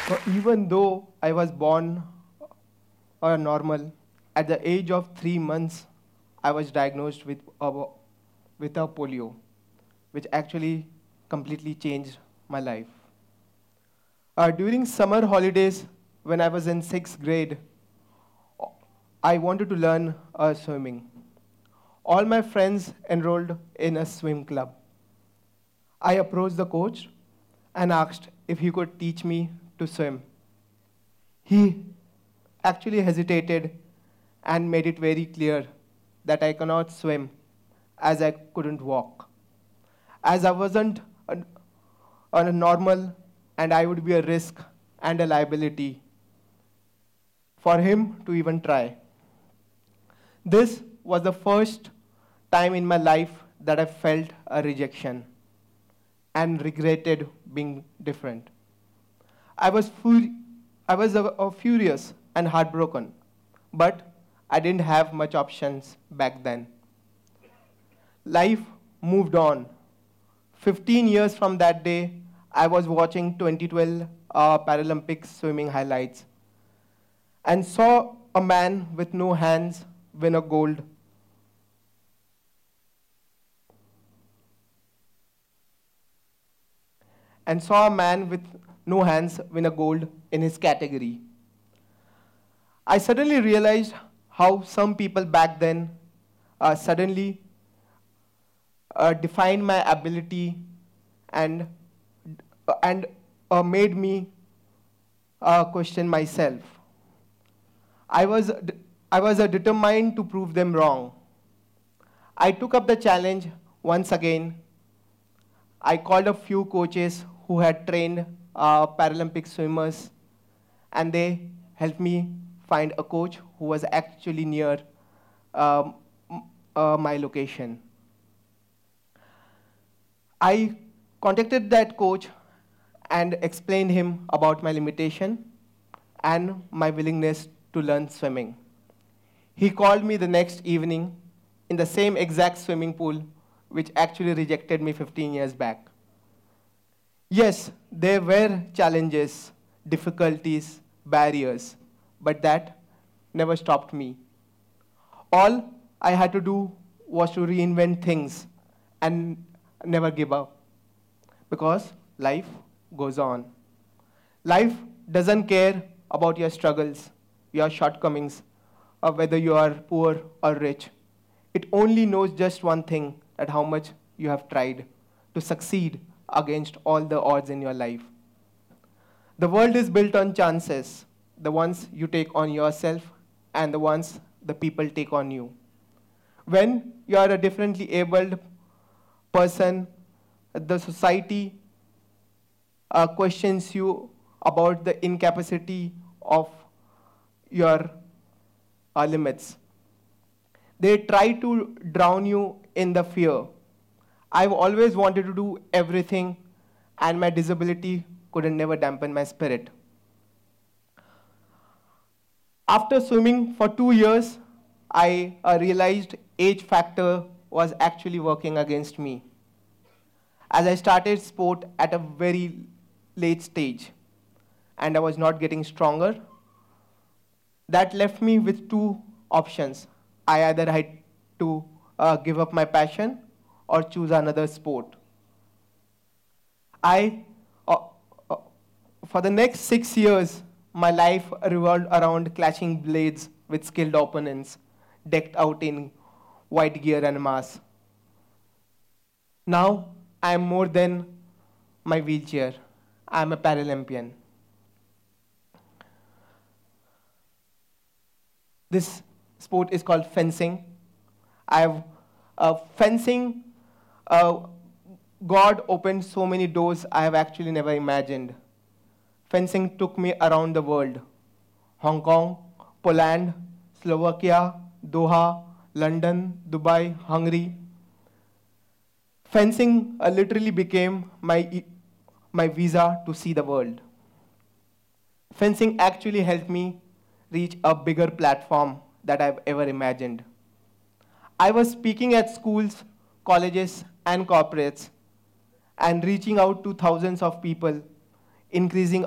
So even though I was born normal, at the age of 3 months, I was diagnosed with a polio, which actually completely changed my life. During summer holidays, when I was in sixth grade, I wanted to learn swimming. All my friends enrolled in a swim club. I approached the coach and asked if he could teach me to swim. He actually hesitated and made it very clear that I cannot swim as I couldn't walk. As I wasn't a normal and I would be a risk and a liability for him to even try. This was the first time in my life that I felt a rejection and regretted being different. I was, furious and heartbroken, but I didn't have much options back then. Life moved on. 15 years from that day, I was watching 2012 Paralympic swimming highlights and saw a man with no hands win a gold. And saw a man with no hands win a gold in his category. I suddenly realized how some people back then suddenly defined my ability and made me question myself. I was determined to prove them wrong. I took up the challenge once again. I called a few coaches who had trained Paralympic swimmers, and they helped me find a coach who was actually near my location. I contacted that coach and explained him about my limitation and my willingness to learn swimming. He called me the next evening in the same exact swimming pool which actually rejected me 15 years back. Yes, there were challenges, difficulties, barriers, but that never stopped me. All I had to do was to reinvent things and never give up, because life goes on. Life doesn't care about your struggles, your shortcomings, or whether you are poor or rich. It only knows just one thing, that how much you have tried to succeed against all the odds in your life. The world is built on chances, the ones you take on yourself and the ones the people take on you. When you are a differently abled person, the society questions you about the incapacity of your limits. They try to drown you in the fear. I've always wanted to do everything, and my disability couldn't never dampen my spirit. After swimming for 2 years, I realized age factor was actually working against me, as I started sport at a very late stage and I was not getting stronger. That left me with two options. I either had to give up my passion or choose another sport. I, uh, uh, for the next 6 years, my life revolved around clashing blades with skilled opponents, decked out in white gear and mask. Now, I am more than my wheelchair. I am a Paralympian. This sport is called fencing. Fencing, God opened so many doors I have actually never imagined. Fencing took me around the world: Hong Kong, Poland, Slovakia, Doha, London, Dubai, Hungary. Fencing literally became my visa to see the world. Fencing actually helped me reach a bigger platform that I've ever imagined. I was speaking at schools, colleges, and corporates and reaching out to thousands of people, increasing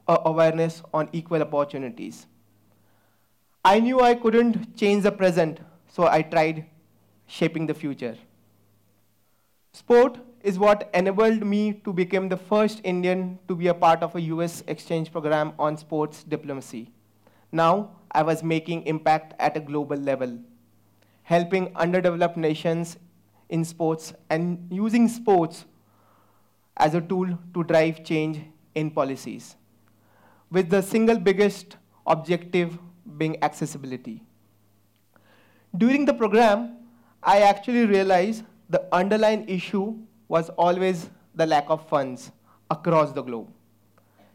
awareness on equal opportunities. I knew I couldn't change the present, so I tried shaping the future. Sport is what enabled me to become the first Indian to be a part of a US exchange program on sports diplomacy. Now, I was making impact at a global level, helping underdeveloped nations in sports and using sports as a tool to drive change in policies, with the single biggest objective being accessibility. During the program, I actually realized the underlying issue was always the lack of funds across the globe.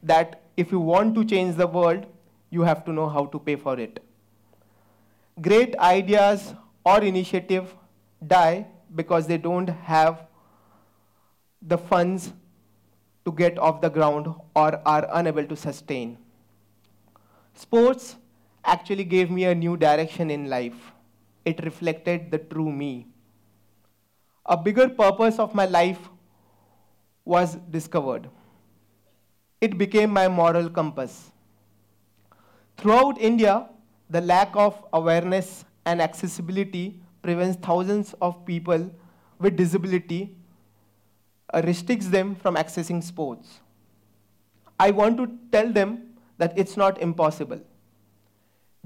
That if you want to change the world, you have to know how to pay for it. Great ideas or initiatives die because they don't have the funds to get off the ground or are unable to sustain. Sports actually gave me a new direction in life. It reflected the true me. A bigger purpose of my life was discovered. It became my moral compass. Throughout India, the lack of awareness and accessibility prevents thousands of people with disability, restricts them from accessing sports. I want to tell them that it's not impossible.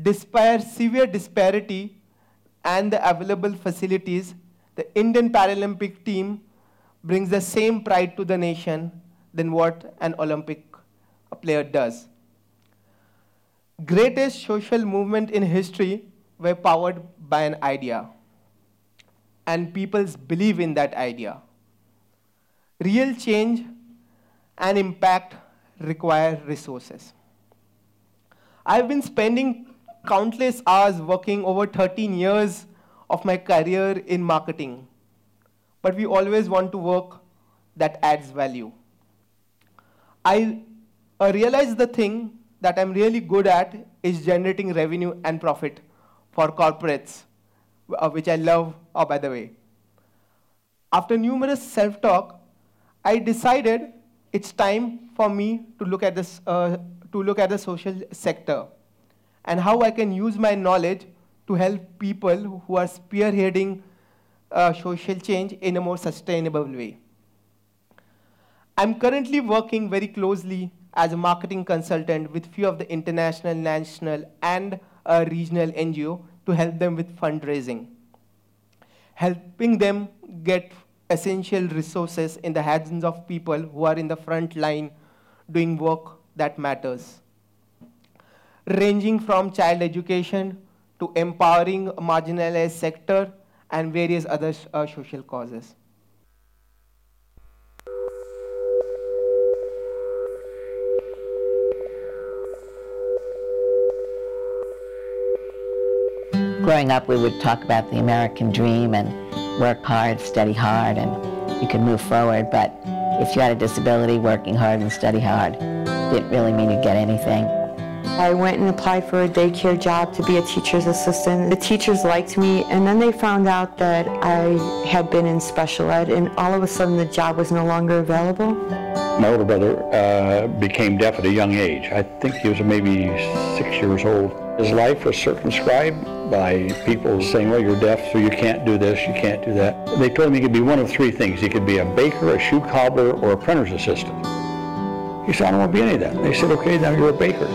Despite severe disparity and the available facilities, the Indian Paralympic team brings the same pride to the nation than what an Olympic player does. Greatest social movement in history were powered by an idea, and people's believe in that idea. Real change and impact require resources. I've been spending countless hours working over 13 years of my career in marketing, but we always want to work that adds value. I realized the thing that I'm really good at is generating revenue and profit for corporates, which I love, by the way. After numerous self-talk, I decided it's time for me to look at this, to look at the social sector and how I can use my knowledge to help people who are spearheading social change in a more sustainable way. I'm currently working very closely as a marketing consultant with few of the international, national, and regional NGO to help them with fundraising, helping them get essential resources in the hands of people who are in the front line doing work that matters, ranging from child education to empowering a marginalized sector and various other social causes. Growing up, we would talk about the American dream and work hard, study hard, and you could move forward. But if you had a disability, working hard and study hard didn't really mean you'd get anything. I went and applied for a daycare job to be a teacher's assistant. The teachers liked me, and then they found out that I had been in special ed, and all of a sudden the job was no longer available. My older brother became deaf at a young age. I think he was maybe 6 years old. His life was circumscribed by people saying, well, you're deaf, so you can't do this, you can't do that. They told him he could be one of three things. He could be a baker, a shoe cobbler, or a printer's assistant. He said, I don't want to be any of that. They said, okay, now you're a baker.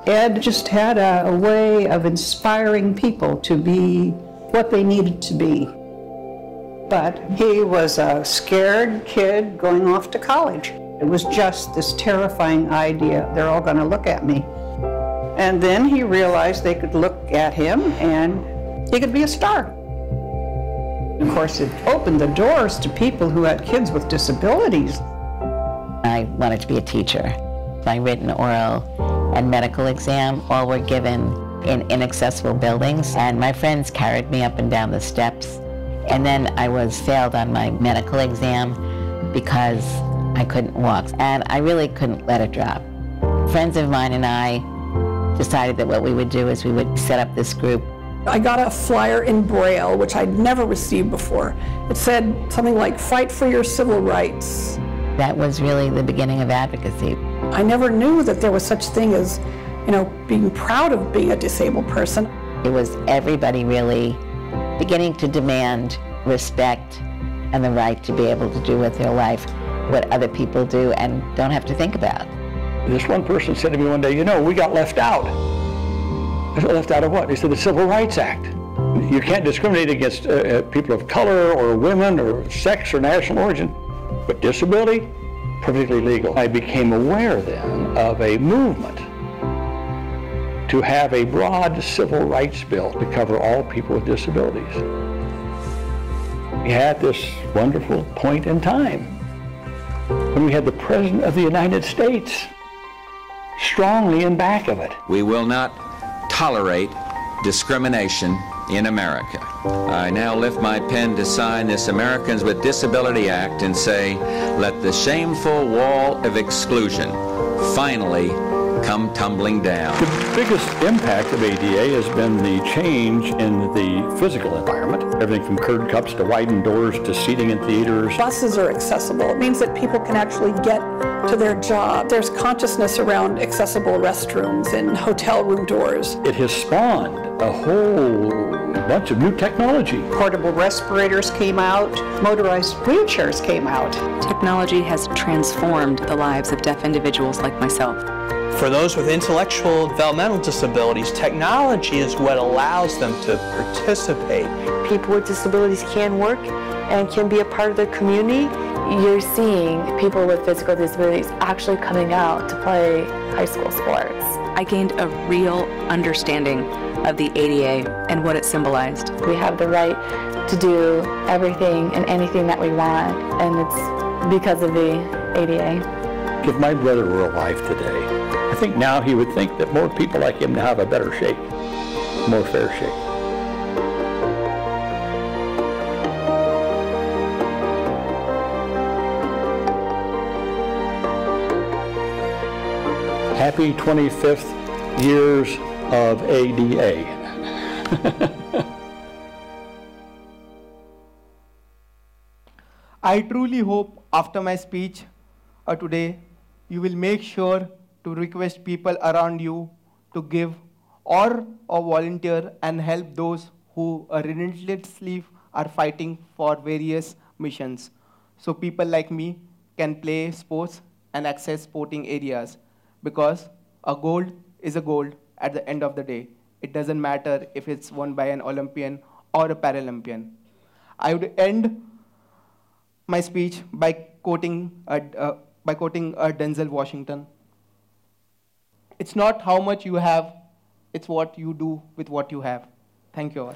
Ed just had a way of inspiring people to be what they needed to be. But he was a scared kid going off to college. It was just this terrifying idea, they're all going to look at me. And then he realized they could look at him and he could be a star. Of course, it opened the doors to people who had kids with disabilities. I wanted to be a teacher. My written, oral, and medical exam all were given in inaccessible buildings, and my friends carried me up and down the steps. And then I was failed on my medical exam because I couldn't walk, and I really couldn't let it drop. Friends of mine and I decided that what we would do is we would set up this group. I got a flyer in Braille, which I'd never received before. It said something like, fight for your civil rights. That was really the beginning of advocacy. I never knew that there was such thing as, being proud of being a disabled person. It was everybody really beginning to demand respect and the right to be able to do with their life what other people do and don't have to think about. This one person said to me one day, we got left out. I said, left out of what? He said, the Civil Rights Act. You can't discriminate against people of color or women or sex or national origin, but disability, perfectly legal. I became aware then of a movement to have a broad civil rights bill to cover all people with disabilities. We had this wonderful point in time when we had the President of the United States strongly in back of it. We will not tolerate discrimination in America. I now lift my pen to sign this Americans with Disability Act and say, let the shameful wall of exclusion finally come tumbling down. The biggest impact of ADA has been the change in the physical environment. Everything from curb cups to widened doors to seating in theaters. Buses are accessible. It means that people can actually get to their job. There's consciousness around accessible restrooms and hotel room doors. It has spawned a whole bunch of new technology. Portable respirators came out, motorized wheelchairs came out. Technology has transformed the lives of deaf individuals like myself. For those with intellectual developmental disabilities, technology is what allows them to participate. People with disabilities can work and can be a part of the community. You're seeing people with physical disabilities actually coming out to play high school sports. I gained a real understanding of the ADA and what it symbolized. We have the right to do everything and anything that we want, and it's because of the ADA. If my brother were alive today, I think now he would think that more people like him now have a better shake, more fair shake. Happy 25th years of ADA. I truly hope after my speech today, you will make sure to request people around you to give or volunteer and help those who relentlessly are fighting for various missions. So people like me can play sports and access sporting areas, because a gold is a gold at the end of the day. It doesn't matter if it's won by an Olympian or a Paralympian. I would end my speech by quoting Denzel Washington. It's not how much you have, it's what you do with what you have. Thank you all.